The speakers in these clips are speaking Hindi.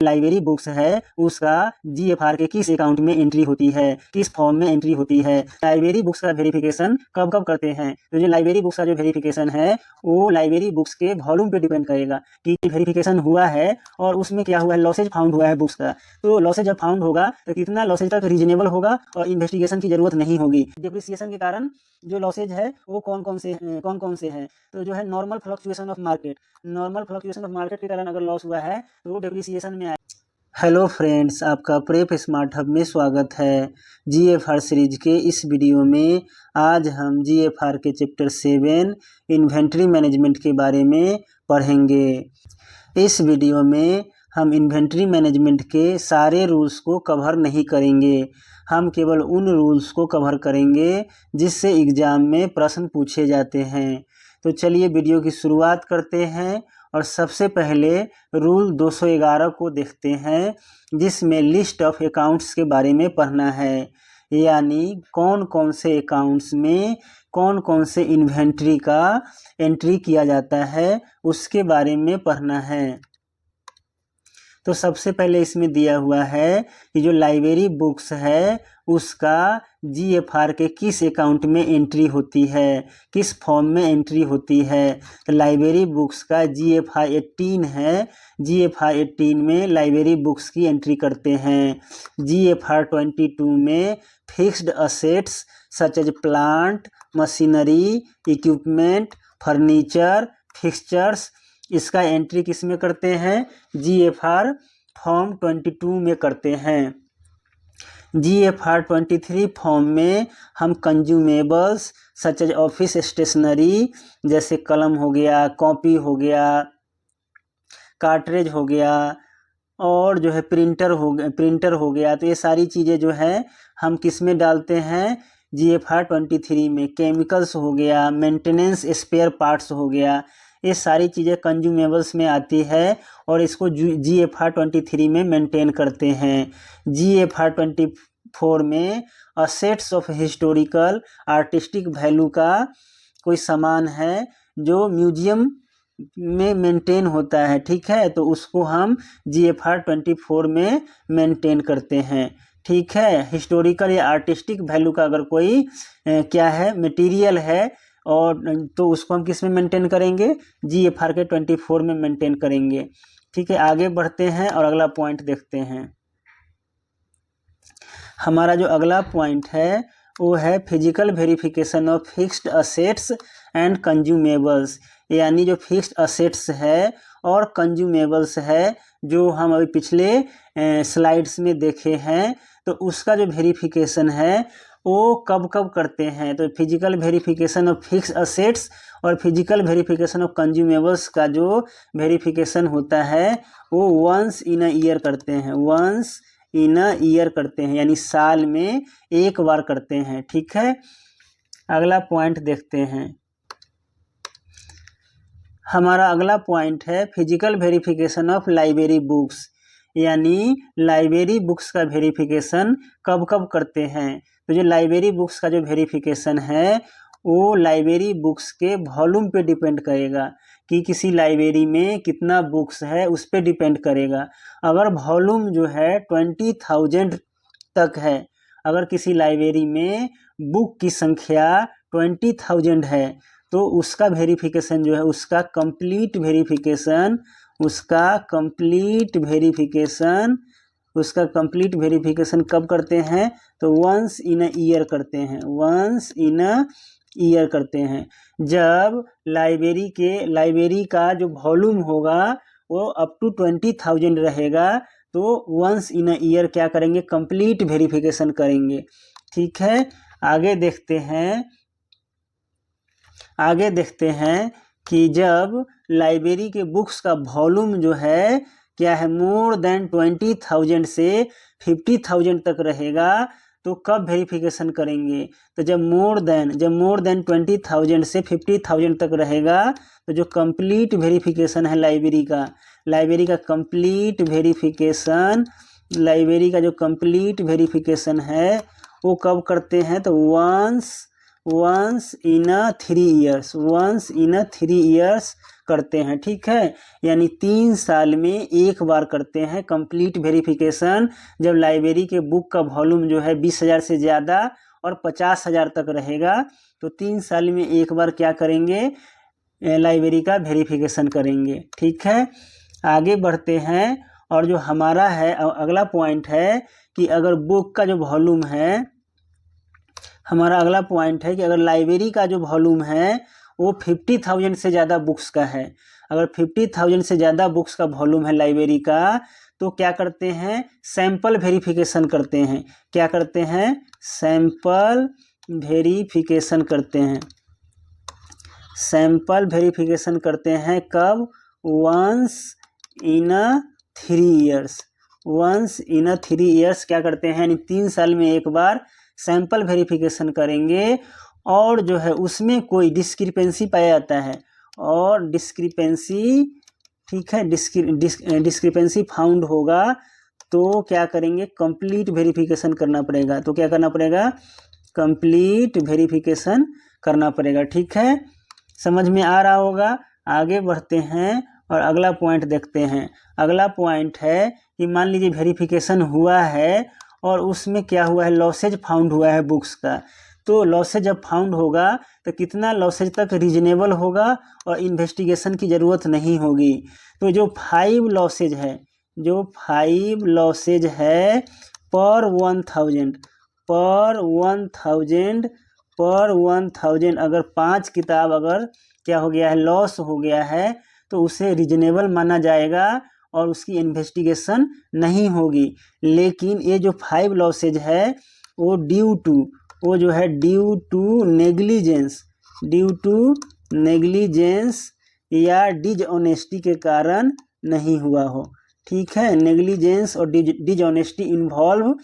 लाइब्रेरी बुक्स है उसका जीएफआर के किस अकाउंट में एंट्री होती है, किस फॉर्म में एंट्री होती है। लाइब्रेरी बुक्स का वेरिफिकेशन कब कब करते हैं, तो जो लाइब्रेरी बुक्स का जो वेरिफिकेशन है वो लाइब्रेरी बुक्स के वॉल्यूम पे डिपेंड करेगा कि वेरिफिकेशन हुआ है और उसमें क्या हुआ है, लॉसेज फाउंड हुआ है बुक्स का। तो लॉसेज जब फाउंड होगा तो कितना लॉसेज तक रीजनेबल होगा और इन्वेस्टिगेशन की जरूरत नहीं होगी। डिप्रिसिएशन के कारण जो लॉसेज है वो कौन कौन से हैं, तो जो है normal fluctuation of market, normal fluctuation of market के कारण अगर लॉस हुआ है तो वो डिप्रिसिएशन में आए। हेलो फ्रेंड्स, आपका प्रेप स्मार्ट हब में स्वागत है। जीएफआर सीरीज के इस वीडियो में आज हम जीएफआर के चैप्टर 7 इन्वेंट्री मैनेजमेंट के बारे में पढ़ेंगे। इस वीडियो में हम इन्वेंट्री मैनेजमेंट के सारे रूल्स को कवर नहीं करेंगे, हम केवल उन रूल्स को कवर करेंगे जिससे एग्ज़ाम में प्रश्न पूछे जाते हैं। तो चलिए वीडियो की शुरुआत करते हैं और सबसे पहले रूल 211 को देखते हैं जिसमें लिस्ट ऑफ अकाउंट्स के बारे में पढ़ना है, यानी कौन कौन से अकाउंट्स में कौन कौन से इन्वेंट्री का एंट्री किया जाता है उसके बारे में पढ़ना है। तो सबसे पहले इसमें दिया हुआ है कि जो लाइब्रेरी बुक्स है उसका जीएफआर के किस अकाउंट में एंट्री होती है, किस फॉर्म में एंट्री होती है। तो लाइब्रेरी बुक्स का जीएफआर 18 है, जीएफआर 18 में लाइब्रेरी बुक्स की एंट्री करते हैं। जीएफआर 22 में fixed assets such as plant, machinery, equipment, furniture, fixtures, इसका एंट्री किस में करते हैं, जीएफआर फॉर्म 22 में करते हैं। जीएफआर 23 फॉर्म में हम consumables such as office stationery जैसे कलम हो गया, कॉपी हो गया, कार्ट्रेज हो गया और जो है प्रिंटर हो गया, तो ये सारी चीज़ें जो है हम किस में डालते हैं, जीएफआर 23 में। केमिकल्स हो गया, मेंटेनेंस स्पेयर पार्ट्स हो गया, ये सारी चीज़ें कंज्यूमेबल्स में आती है और इसको जीएफआर 23 में मेंटेन करते हैं। जीएफआर 24 में assets of historical artistic value का कोई सामान है जो म्यूजियम में मेंटेन होता है, ठीक है, तो उसको हम जीएफआर 24 में मेंटेन करते हैं, ठीक है। हिस्टोरिकल या आर्टिस्टिक वैल्यू का अगर कोई क्या है मटेरियल है और तो उसको हम किस में मेंटेन करेंगे, जीएफआर के 24 में मेंटेन करेंगे, ठीक है। आगे बढ़ते हैं और अगला पॉइंट देखते हैं। हमारा जो अगला पॉइंट है वो है physical verification of fixed assets and consumables, यानी जो फिक्स्ड असेट्स है और कंज्यूमेबल्स है जो हम अभी पिछले स्लाइड्स में देखे हैं, तो उसका जो वेरिफिकेशन है वो कब कब करते हैं। तो physical verification of fixed assets और फिजिकल वेरिफिकेशन ऑफ कंज्यूमेबल्स का जो वेरिफिकेशन होता है वो वंस इन अ ईयर करते हैं, वंस इन अ ईयर करते हैं, यानी साल में एक बार करते हैं, ठीक है। अगला पॉइंट देखते हैं। हमारा अगला पॉइंट है physical verification of library books, यानी लाइब्रेरी बुक्स का वेरिफिकेशन कब कब करते हैं। तो जो लाइब्रेरी बुक्स का जो वेरिफिकेशन है वो लाइब्रेरी बुक्स के वॉल्यूम पे डिपेंड करेगा कि किसी लाइब्रेरी में कितना बुक्स है उस पर डिपेंड करेगा। अगर वॉल्यूम जो है 20,000 तक है, अगर किसी लाइब्रेरी में बुक की संख्या 20,000 है तो उसका वेरिफिकेशन जो है उसका कंप्लीट वेरिफिकेशन कब करते हैं, तो वंस इन अ ईयर करते हैं, वंस इन अ ईयर करते हैं। जब लाइब्रेरी का जो वॉल्यूम होगा वो अप टू 20,000 रहेगा तो वंस इन अ ईयर क्या करेंगे, कंप्लीट वेरिफिकेशन करेंगे, ठीक है। आगे देखते हैं कि जब लाइब्रेरी के बुक्स का वॉल्यूम जो है क्या है मोर देन 20,000 से 50,000 तक रहेगा तो कब वेरिफिकेशन करेंगे। तो जब मोर देन 20,000 से 50,000 तक रहेगा तो जो कंप्लीट वेरिफिकेशन है लाइब्रेरी का कंप्लीट वेरिफिकेशन है वो कब करते हैं, तो वंस इन अ 3 इयर्स करते हैं, ठीक है। यानी 3 साल में एक बार करते हैं कंप्लीट वेरिफिकेशन। जब लाइब्रेरी के बुक का वॉल्यूम जो है 20,000 से ज़्यादा और 50,000 तक रहेगा तो 3 साल में एक बार क्या करेंगे, लाइब्रेरी का वेरिफिकेशन करेंगे, ठीक है। आगे बढ़ते हैं और जो हमारा है अगला पॉइंट है कि अगर बुक का जो वॉल्यूम है, हमारा अगला पॉइंट है कि अगर लाइब्रेरी का जो वॉल्यूम है वो 50,000 से ज़्यादा बुक्स का है, अगर 50,000 से ज़्यादा बुक्स का वॉल्यूम है लाइब्रेरी का तो क्या करते हैं, सैंपल वेरिफिकेशन करते हैं। क्या करते हैं, सैंपल वेरिफिकेशन करते हैं। सैंपल वेरिफिकेशन करते हैं कब, once in a 3 years. Once in a 3 years क्या करते हैं, यानी 3 साल में एक बार सैंपल वेरिफिकेशन करेंगे और जो है उसमें कोई डिस्क्रिपेंसी पाया जाता है और डिस्क्रिपेंसी, ठीक है, डिस्क्रिपेंसी फाउंड होगा तो क्या करेंगे, कंप्लीट वेरिफिकेशन करना पड़ेगा। तो क्या करना पड़ेगा, कंप्लीट वेरिफिकेशन करना पड़ेगा, ठीक है। समझ में आ रहा होगा। आगे बढ़ते हैं और अगला पॉइंट देखते हैं। अगला पॉइंट है कि मान लीजिए वेरिफिकेशन हुआ है और उसमें क्या हुआ है, लॉसेज फाउंड हुआ है बुक्स का। तो लॉसेज जब फाउंड होगा तो कितना लॉसेज तक रीजनेबल होगा और इन्वेस्टिगेशन की ज़रूरत नहीं होगी। तो जो 5 लॉसेज है, जो 5 लॉसेज है पर 1000 अगर 5 किताब अगर क्या हो गया है, लॉस हो गया है तो उसे रीजनेबल माना जाएगा और उसकी इन्वेस्टिगेशन नहीं होगी। लेकिन ये जो 5 लॉसेज है वो ड्यू टू नेग्लिजेंस या डिसऑनेस्टी के कारण नहीं हुआ हो, ठीक है। नेग्लिजेंस और डिसऑनेस्टी इन्वॉल्व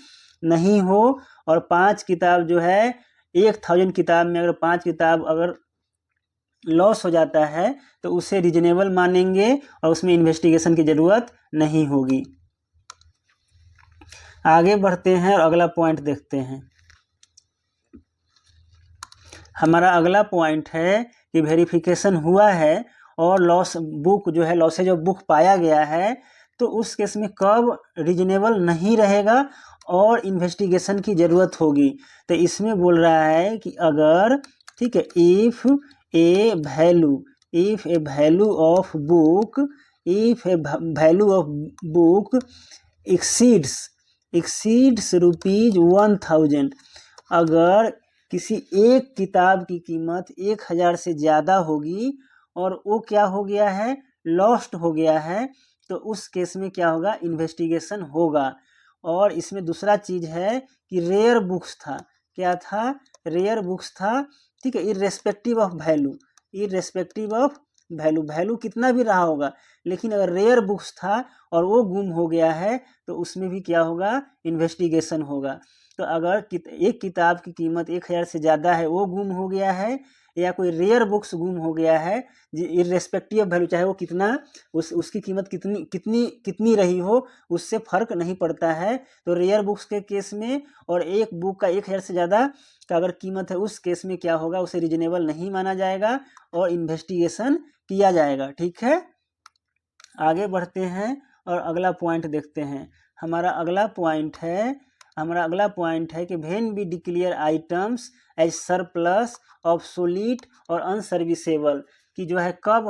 नहीं हो और 5 किताब जो है 1000 किताब में अगर 5 किताब अगर लॉस हो जाता है तो उसे रीजनेबल मानेंगे और उसमें इन्वेस्टिगेशन की ज़रूरत नहीं होगी। आगे बढ़ते हैं और अगला पॉइंट देखते हैं। हमारा अगला पॉइंट है कि वेरिफिकेशन हुआ है और लॉस बुक जो है, लॉसेज ऑफ बुक पाया गया है तो उस केस में कब रीजनेबल नहीं रहेगा और इन्वेस्टिगेशन की ज़रूरत होगी। तो इसमें बोल रहा है कि अगर, ठीक है, if A value of book exceeds ₹1000, अगर किसी एक किताब की कीमत 1000 से ज़्यादा होगी और वो क्या हो गया है, लॉस्ट हो गया है, तो उस केस में क्या होगा, इन्वेस्टिगेशन होगा। और इसमें दूसरा चीज़ है कि रेयर बुक्स था, क्या था, रेयर बुक्स था, ठीक है, इर्रेस्पेक्टिव ऑफ वैल्यू कितना भी रहा होगा, लेकिन अगर रेयर बुक्स था और वो गुम हो गया है तो उसमें भी क्या होगा, इन्वेस्टिगेशन होगा। तो अगर एक किताब की कीमत 1000 से ज़्यादा है, वो गुम हो गया है या कोई रेयर बुक्स गुम हो गया है, इर्रेस्पेक्टिव वैल्यू, चाहे वो कितना उसकी कीमत कितनी रही हो उससे फ़र्क नहीं पड़ता है। तो रेयर बुक्स के केस में और एक बुक का 1000 से ज़्यादा का अगर कीमत है उस केस में क्या होगा, उसे रीजनेबल नहीं माना जाएगा और इन्वेस्टिगेशन किया जाएगा, ठीक है। आगे बढ़ते हैं और अगला पॉइंट देखते हैं। हमारा अगला पॉइंट है कि when we declare items as surplus, obsolete और अनसर्विसेबल, कि जो है कब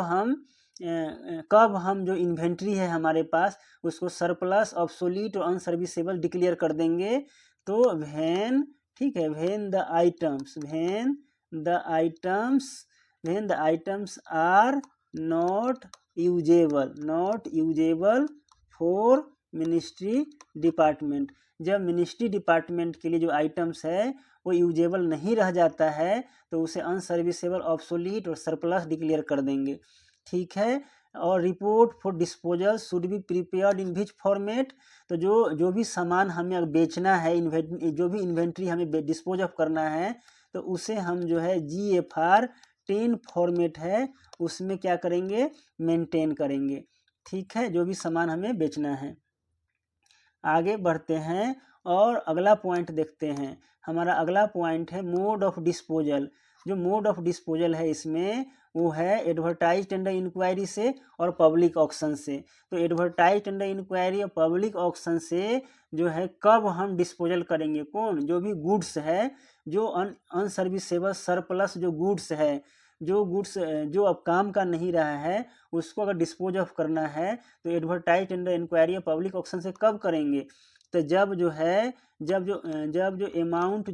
हम जो इन्वेंट्री है हमारे पास उसको सरप्लस, ऑब्सोलीट और अनसर्विसेबल डिक्लेयर कर देंगे। तो व्हेन, ठीक है, when the items are not usable for ministry department, जब मिनिस्ट्री डिपार्टमेंट के लिए जो आइटम्स है वो यूजेबल नहीं रह जाता है तो उसे अनसर्विसेबल, ऑब्सोलीट और सरप्लस डिक्लेयर कर देंगे, ठीक है। और report for disposal should be prepared in which format, तो जो भी सामान हमें बेचना है, जो भी इन्वेंट्री हमें डिस्पोज ऑफ करना है तो उसे हम जो है GFR 10 फॉर्मेट है उसमें क्या करेंगे, मेंटेन करेंगे, ठीक है, जो भी सामान हमें बेचना है। आगे बढ़ते हैं और अगला पॉइंट देखते हैं। हमारा अगला पॉइंट है मोड ऑफ डिस्पोजल। जो मोड ऑफ डिस्पोजल है इसमें वो है एडवर्टाइज टेंडर इंक्वायरी से और पब्लिक ऑक्शन से। तो एडवर्टाइज टेंडर इंक्वायरी और पब्लिक ऑक्शन से जो है कब हम डिस्पोजल करेंगे, कौन, जो भी गुड्स है, जो अनसर्विसेबल सरप्लस जो गुड्स है, जो गुड्स जो अब काम का नहीं रहा है, उसको अगर डिस्पोज ऑफ करना है तो एडवर्टाइज टेंडर इंक्वायरी या पब्लिक ऑक्शन से कब करेंगे, तो जब जो है जब जो अमाउंट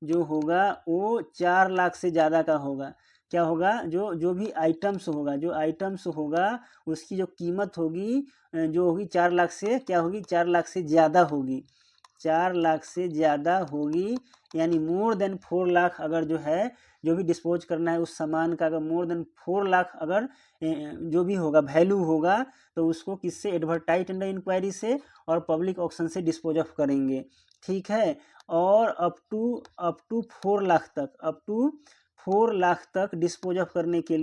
जो होगा वो 4 लाख से ज़्यादा का होगा। क्या होगा, जो भी आइटम्स होगा उसकी जो कीमत होगी जो होगी 4 लाख से क्या होगी, 4 लाख से ज़्यादा होगी, 4 लाख से ज़्यादा होगी, यानी मोर देन 4 लाख अगर जो है जो भी डिस्पोज करना है उस सामान का अगर मोर देन 4 लाख अगर जो भी होगा वैल्यू होगा तो उसको किससे, एडवर्टाइज टेंडर इंक्वायरी से और पब्लिक ऑक्शन से डिस्पोज ऑफ करेंगे। ठीक है, और अप टू 4 लाख तक डिस्पोज ऑफ करने के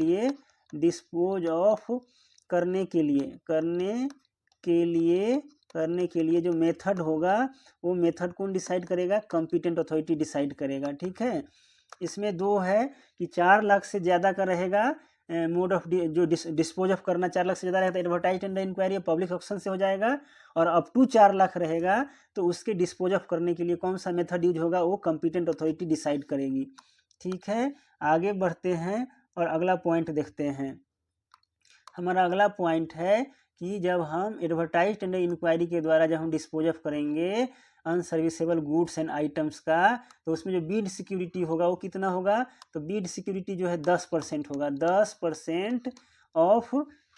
लिए जो मेथड होगा वो मेथड कौन डिसाइड करेगा, कॉम्पिटेंट अथॉरिटी डिसाइड करेगा। ठीक है, इसमें दो है कि 4 लाख से ज़्यादा का रहेगा मोड ऑफ जो डिस्पोज ऑफ करना 4 लाख से ज़्यादा रहेगा तो advertise tender inquiry public auction से हो जाएगा, और अप टू 4 लाख रहेगा तो उसके डिस्पोज ऑफ करने के लिए कौन सा मेथड यूज होगा वो कॉम्पिटेंट अथॉरिटी डिसाइड करेगी। ठीक है, आगे बढ़ते हैं और अगला पॉइंट देखते हैं। हमारा अगला पॉइंट है कि जब हम एडवर्टाइज टेंडर इंक्वायरी के द्वारा जब हम डिस्पोज ऑफ करेंगे अनसर्विसेबल गुड्स एंड आइटम्स का, तो उसमें जो बीड सिक्योरिटी होगा वो कितना होगा, तो बीड सिक्योरिटी जो है 10% होगा, 10% ऑफ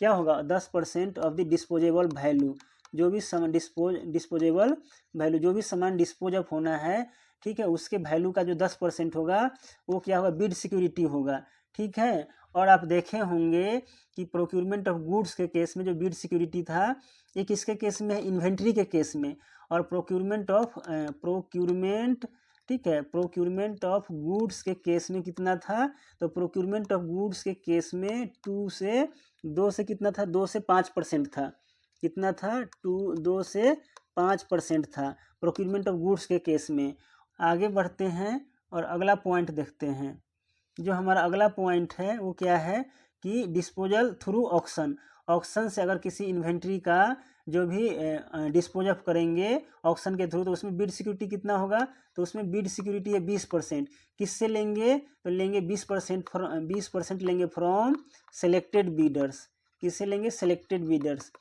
क्या होगा, 10% ऑफ द डिस्पोजेबल वैल्यू, जो भी सामान डिस्पोजेबल वैल्यू जो भी सामान डिस्पोज ऑफ होना है, ठीक है, उसके वैल्यू का जो 10% होगा वो क्या होगा, बीड सिक्योरिटी होगा। ठीक है, और आप देखे होंगे कि प्रोक्यूरमेंट ऑफ गुड्स के केस में जो बीड सिक्योरिटी था ये किसके केस में है, इन्वेंट्री के केस में, और प्रोक्यूरमेंट ऑफ गुड्स के केस में कितना था, तो प्रोक्यूरमेंट ऑफ गुड्स के केस में 2 से कितना था, 2 से 5% था, कितना था, 2 से 5% था प्रोक्यूरमेंट ऑफ गुड्स के केस में। आगे बढ़ते हैं और अगला पॉइंट देखते हैं। जो हमारा अगला पॉइंट है वो क्या है कि डिस्पोजल थ्रू ऑक्शन से अगर किसी इन्वेंट्री का जो भी डिस्पोज ऑफ करेंगे ऑक्शन के थ्रू तो उसमें बीड सिक्योरिटी कितना होगा, तो उसमें बीड सिक्योरिटी है 20%। किससे लेंगे, तो लेंगे 20% लेंगे फ्रॉम सेलेक्टेड बीडर्स। किससे लेंगे, सेलेक्टेड बीडर्स।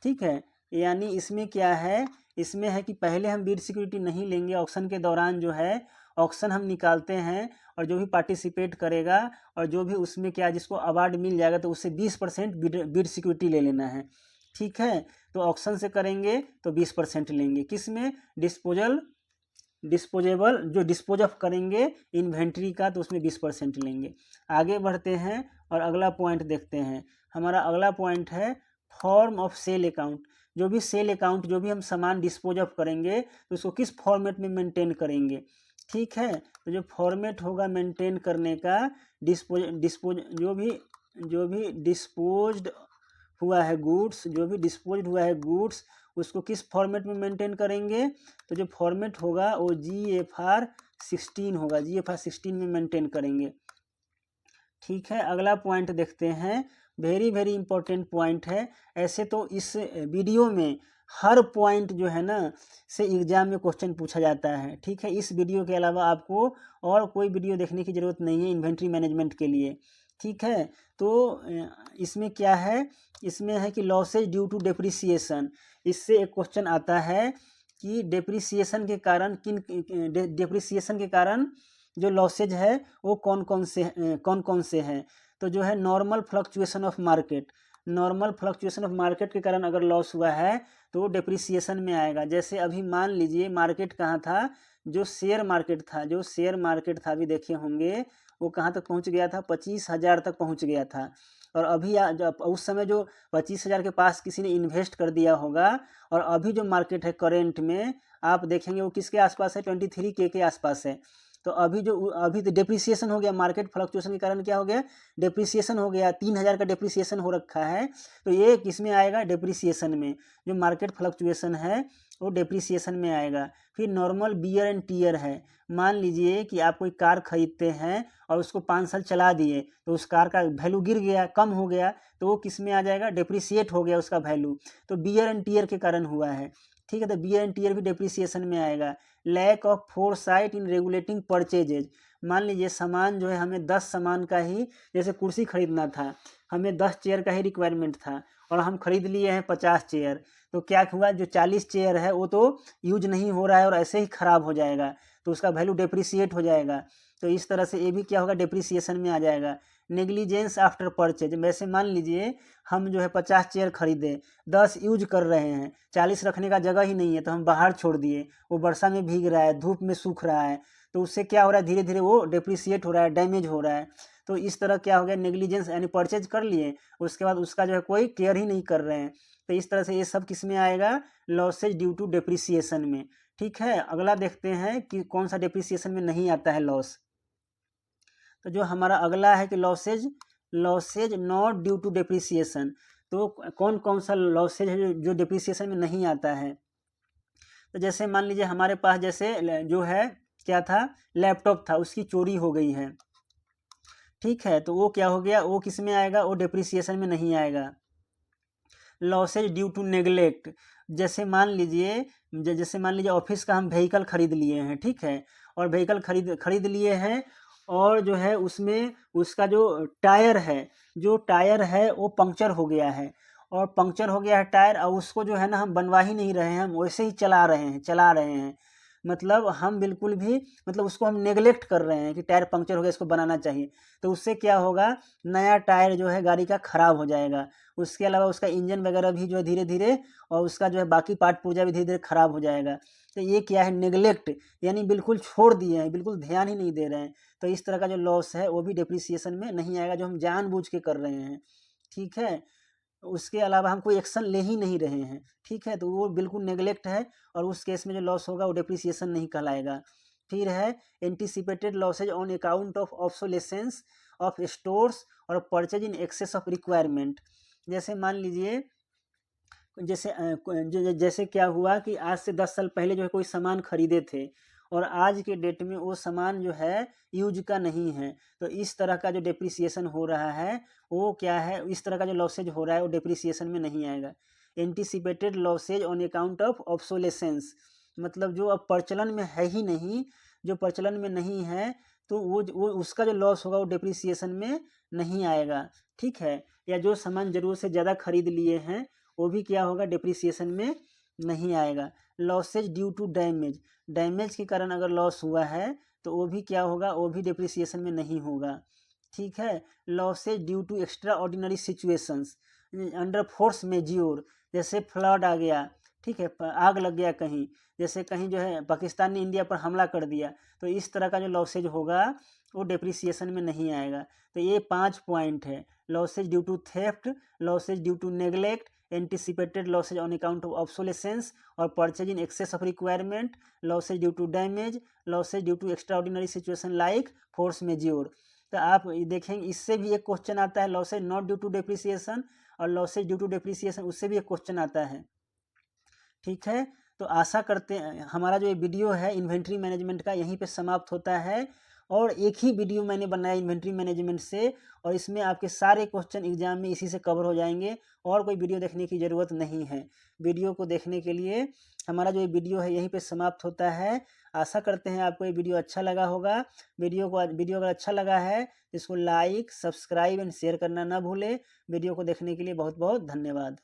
ठीक है, यानी इसमें क्या है, इसमें है कि पहले हम बीड सिक्योरिटी नहीं लेंगे, ऑक्शन के दौरान जो है ऑक्शन हम निकालते हैं और जो भी पार्टिसिपेट करेगा और जो भी उसमें क्या जिसको अवार्ड मिल जाएगा तो उससे 20% बीड सिक्योरिटी ले लेना है। ठीक है, तो ऑक्शन से करेंगे तो 20% लेंगे, किस में, डिस्पोजेबल जो डिस्पोज ऑफ करेंगे इन्वेंट्री का तो उसमें 20% लेंगे। आगे बढ़ते हैं और अगला पॉइंट देखते हैं। हमारा अगला पॉइंट है फॉर्म ऑफ सेल अकाउंट। जो भी सेल अकाउंट जो भी हम सामान डिस्पोज ऑफ करेंगे तो उसको किस फॉर्मेट में मेंटेन करेंगे। ठीक है, तो जो फॉर्मेट होगा मेंटेन करने का जो भी डिस्पोज्ड हुआ है गुड्स उसको किस फॉर्मेट में मेंटेन करेंगे, तो जो फॉर्मेट होगा वो GFR 16 होगा, GFR 16 में मेंटेन करेंगे। ठीक है, अगला पॉइंट देखते हैं, वेरी वेरी इंपॉर्टेंट पॉइंट है। ऐसे तो इस वीडियो में हर पॉइंट जो है ना से एग्जाम में क्वेश्चन पूछा जाता है। ठीक है, इस वीडियो के अलावा आपको और कोई वीडियो देखने की ज़रूरत नहीं है इन्वेंट्री मैनेजमेंट के लिए। ठीक है, तो इसमें क्या है, इसमें है कि लॉसेज ड्यू टू डेप्रिसिएशन। इससे एक क्वेश्चन आता है कि डेप्रिसिएशन के कारण जो लॉसेज है वो कौन कौन से हैं। तो जो है नॉर्मल फ्लक्चुएशन ऑफ मार्केट के कारण अगर लॉस हुआ है तो वो डेप्रिसिएशन में आएगा। जैसे अभी मान लीजिए मार्केट कहाँ था, जो शेयर मार्केट था अभी देखे होंगे वो कहाँ तक पहुँच गया था, 25,000 तक पहुँच गया था। और अभी जब उस समय जो 25,000 के पास किसी ने इन्वेस्ट कर दिया होगा और अभी जो मार्केट है करेंट में आप देखेंगे वो किसके आसपास है, 23K के आसपास है। तो अभी तो डेप्रिसिएशन हो गया, मार्केट फ्लक्चुएशन के कारण क्या हो गया, डेप्रिसिएशन हो गया, 3,000 का डेप्रिसिएशन हो रखा है। तो ये किस में आएगा, डेप्रिसिएशन में। जो मार्केट फ्लक्चुएशन है वो डेप्रिसिएशन में आएगा। फिर नॉर्मल बियर एंड टीयर है। मान लीजिए कि आप कोई कार खरीदते हैं और उसको 5 साल चला दिए तो उस कार का वैल्यू गिर गया, कम हो गया, तो वो किस में आ जाएगा, डेप्रिसिएट हो गया उसका वैल्यू। तो बियर एंड टीयर के कारण हुआ है, ठीक है। तो बियर एंड टीयर भी डेप्रिसिएशन में आएगा। Lack of foresight in regulating purchases. मान लीजिए सामान जो है हमें 10 सामान का ही, जैसे कुर्सी खरीदना था, हमें 10 चेयर का ही रिक्वायरमेंट था और हम खरीद लिए हैं 50 चेयर। तो क्या हुआ, जो 40 चेयर है वो तो यूज नहीं हो रहा है और ऐसे ही खराब हो जाएगा, तो उसका वैल्यू डेप्रिसिएट हो जाएगा। तो इस तरह से ये भी क्या होगा, डेप्रिसिएशन में आ जाएगा। Negligence after purchase. वैसे मान लीजिए हम जो है 50 चेयर खरीदे, 10 यूज कर रहे हैं, 40 रखने का जगह ही नहीं है तो हम बाहर छोड़ दिए, वो वर्षा में भीग रहा है, धूप में सूख रहा है, तो उससे क्या हो रहा है, धीरे धीरे वो डेप्रिसिएट हो रहा है, डैमेज हो रहा है। तो इस तरह क्या हो गया, नेग्लिजेंस, यानी परचेज कर लिए उसके बाद उसका जो है कोई केयर ही नहीं कर रहे हैं। तो इस तरह से ये सब किस में आएगा, लॉसेज ड्यू टू डेप्रिसिएशन में। ठीक है, अगला देखते हैं कि कौन सा डेप्रिसिएशन में नहीं आता है लॉस। तो जो हमारा अगला है कि losses not due to depreciation. तो कौन कौन सा लॉसेज है जो डेप्रिसिएशन में नहीं आता है। तो जैसे मान लीजिए हमारे पास जैसे जो है क्या था, लैपटॉप था, उसकी चोरी हो गई है, ठीक है, तो वो क्या हो गया, वो किस में आएगा, वो डेप्रिसिएशन में नहीं आएगा। Losses due to neglect. जैसे मान लीजिए ऑफिस का हम व्हीकल खरीद लिए हैं, ठीक है, और व्हीकल खरीद लिए हैं और जो है उसमें उसका जो टायर है वो पंक्चर हो गया है, और पंक्चर हो गया है टायर, और उसको जो है ना हम बनवा ही नहीं रहे हैं, हम वैसे ही चला रहे हैं। मतलब हम बिल्कुल भी, मतलब उसको हम नेग्लेक्ट कर रहे हैं कि टायर पंक्चर हो गया, इसको बनाना चाहिए। तो उससे क्या होगा, नया टायर जो है गाड़ी का खराब हो जाएगा। उसके अलावा उसका इंजन वगैरह भी जो है धीरे धीरे, और उसका जो है बाकी पार्ट पुर्जा भी धीरे धीरे खराब हो जाएगा। तो ये क्या है, नेग्लेक्ट, यानी बिल्कुल छोड़ दिए हैं, बिल्कुल ध्यान ही नहीं दे रहे हैं। तो इस तरह का जो लॉस है वो भी डेप्रिसिएशन में नहीं आएगा, जो हम जानबूझ के कर रहे हैं, ठीक है। उसके अलावा हम कोई एक्शन ले ही नहीं रहे हैं, ठीक है, तो वो बिल्कुल नेग्लेक्ट है, और उस केस में जो लॉस होगा वो डेप्रिसिएशन नहीं कहलाएगा। फिर है anticipated losses on account of obsolescence of stores और purchase in excess of requirement. जैसे मान लीजिए जैसे क्या हुआ कि आज से 10 साल पहले जो है कोई सामान खरीदे थे और आज के डेट में वो सामान जो है यूज का नहीं है, तो इस तरह का जो डेप्रिसिएशन हो रहा है वो क्या है, इस तरह का जो लॉसेज हो रहा है वो डेप्रिसिएशन में नहीं आएगा। Anticipated losses on account of obsolescence, मतलब जो अब प्रचलन में है ही नहीं, जो प्रचलन में नहीं है, तो वो उसका जो लॉस होगा वो डेप्रिसिएशन में नहीं आएगा, ठीक है। या जो सामान जरूरत से ज़्यादा खरीद लिए हैं वो भी क्या होगा, डेप्रिसिएशन में नहीं आएगा। लॉसेज ड्यू टू डैमेज के कारण अगर लॉस हुआ है तो वो भी क्या होगा, वो भी डेप्रिसिएशन में नहीं होगा, ठीक है। Losses due to extraordinary situations under force majeure, जैसे फ्लड आ गया, ठीक है, आग लग गया कहीं, जैसे कहीं जो है पाकिस्तान ने इंडिया पर हमला कर दिया, तो इस तरह का जो लॉसेज होगा वो डेप्रिसिएशन में नहीं आएगा। तो ये 5 पॉइंट है, losses due to theft, losses due to neglect, anticipated losses on account of obsolescence और purchase in excess of requirement, losses due to damage, losses due to extraordinary situation like force majeure. तो आप देखेंगे इससे भी एक क्वेश्चन आता है, losses not due to depreciation और लॉसेज ड्यू टू डेप्रिसिएशन, उससे भी एक क्वेश्चन आता है, ठीक है। तो आशा करते हैं हमारा जो ये वीडियो है इन्वेंट्री मैनेजमेंट का यहीं पे समाप्त होता है, और एक ही वीडियो मैंने बनाया इन्वेंट्री मैनेजमेंट से, और इसमें आपके सारे क्वेश्चन एग्जाम में इसी से कवर हो जाएंगे, और कोई वीडियो देखने की ज़रूरत नहीं है। वीडियो को देखने के लिए हमारा जो ये वीडियो है यहीं पे समाप्त होता है। आशा करते हैं आपको ये वीडियो अच्छा लगा होगा। वीडियो अगर अच्छा लगा है तो इसको लाइक, सब्सक्राइब एंड शेयर करना ना भूलें। वीडियो को देखने के लिए बहुत बहुत धन्यवाद।